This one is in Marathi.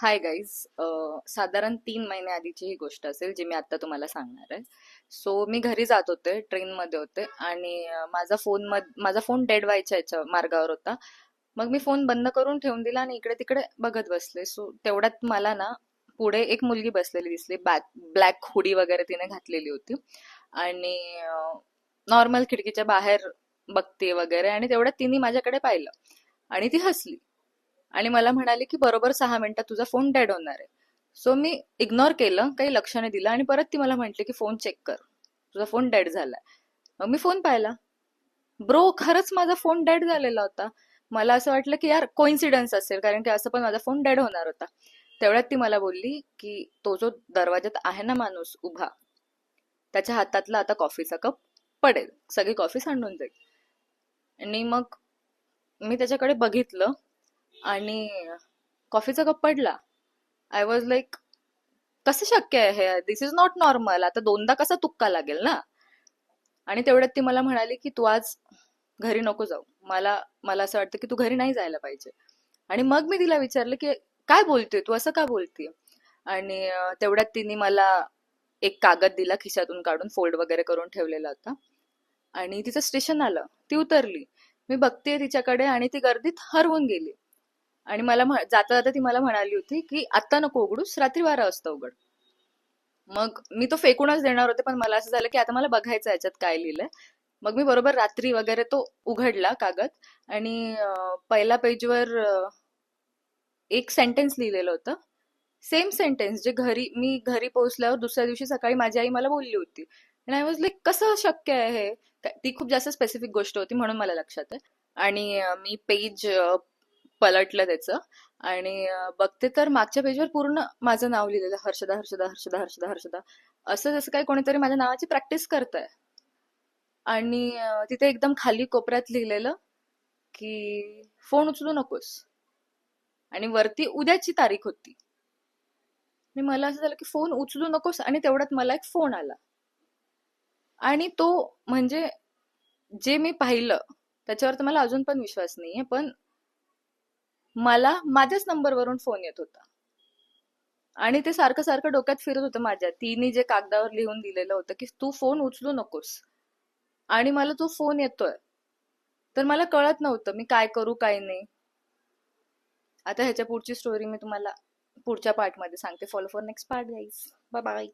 Hi guys. साधारण 3 महिने आधीची ही गोष्ट असेल जी मी आता तुम्हाला सांगणार आहे. सो मी घरी जात होते, ट्रेनमध्ये होते आणि माझा फोन डेड व्हायच्या याच्या मार्गावर होता. मग मी फोन बंद करून ठेवून दिला आणि इकडे तिकडे बघत बसले. सो तेवढ्यात मला ना पुढे एक मुलगी बसलेली दिसली. ब्लॅक हुडी वगैरे तिने घातलेली होती आणि नॉर्मल खिडकीच्या बाहेर बघते वगैरे, आणि तेवढ्यात तिने माझ्याकडे पाहिलं आणि ती हसली आणि मला म्हणाले की बरोबर 6 मिनिटात तुझा फोन डेड होणार आहे. सो मी इग्नोर केलं, काही लक्ष नाही दिलं आणि परत ती मला म्हटली की फोन चेक कर, तुझा फोन डेड झालाय. मग मी फोन पाहिला. ब्रो, खरंच माझा फोन डेड झालेला होता. मला असं वाटलं की यार कोइन्सिडन्स असेल, कारण की असं पण माझा फोन डेड होणार होता. तेवढ्यात ती मला बोलली की तो जो दरवाजात आहे ना माणूस उभा, त्याच्या हातातला आता कॉफीचा कप पडेल, सगळी कॉफी सांडून जाईल. आणि मग मी त्याच्याकडे बघितलं आणि कॉफीचा कप पडला. आय वॉज लाईक, कसं शक्य आहे हे? दिस इज नॉट नॉर्मल. आता दोनदा कसा तुक्का लागेल ना. आणि तेवढ्यात ती मला म्हणाली की तू आज घरी नको जाऊ. मला मला असं वाटतं की तू घरी नाही जायला पाहिजे. आणि मग मी तिला विचारलं की काय बोलते तू, असं का बोलते? आणि तेवढ्यात तिने मला एक कागद दिला खिशातून काढून, फोल्ड वगैरे करून ठेवलेला होता. आणि तिचं स्टेशन आलं, ती उतरली. मी बघतेय तिच्याकडे आणि ती गर्दीत हरवून गेली. आणि जाता जाता ती मला म्हणाली होती की आता नको उघडूस, रात्री 12 वाजता उघड. मग मी तो फेकूनच देणार होते, पण मला असं झालं की आता मला बघायचं याच्यात काय लिहिलंय. मग मी बरोबर रात्री वगैरे तो उघडला कागद. आणि पहिल्या पेजवर एक सेंटेन्स लिहिलेलं होतं. सेम सेंटेन्स जे मी घरी पोहोचल्यावर दुसऱ्या दिवशी सकाळी माझी आई मला बोलली होती. आणि आय वॉज लाईक, कसं शक्य आहे हे? ती खूप जास्त स्पेसिफिक गोष्ट होती म्हणून मला लक्षात आहे. आणि मी पेज पलटलं त्याचं आणि बघते तर मागच्या पेजवर पूर्ण माझं नाव लिहिलेलं, हर्षदा हर्षदा हर्षदा हर्षदा हर्षदा. असं जसं काही कोणीतरी माझ्या नावाची प्रॅक्टिस करतंय. आणि तिथे एकदम खाली कोपऱ्यात लिहिलेलं की फोन उचलू नकोस. आणि वरती उद्याची तारीख होती. आणि मला असं झालं की फोन उचलू नकोस, आणि तेवढ्यात मला एक फोन आला. आणि तो, म्हणजे जे मी पाहिलं त्याच्यावर तर मला अजून पण विश्वास नाहीये, पण मला माझ्याच नंबरवरून फोन येत होता. आणि ते सारखं सारखं डोक्यात फिरत होतं माझ्या. तिने जे कागदावर लिहून दिलेलं होतं की तू फोन उचलू नकोस, आणि मला तो फोन येतोय. तर मला कळत नव्हतं मी काय करू काय नाही. आता ह्याच्या पुढची स्टोरी मी तुम्हाला पुढच्या पार्टमध्ये सांगते. Follow for next part guys. Bye bye.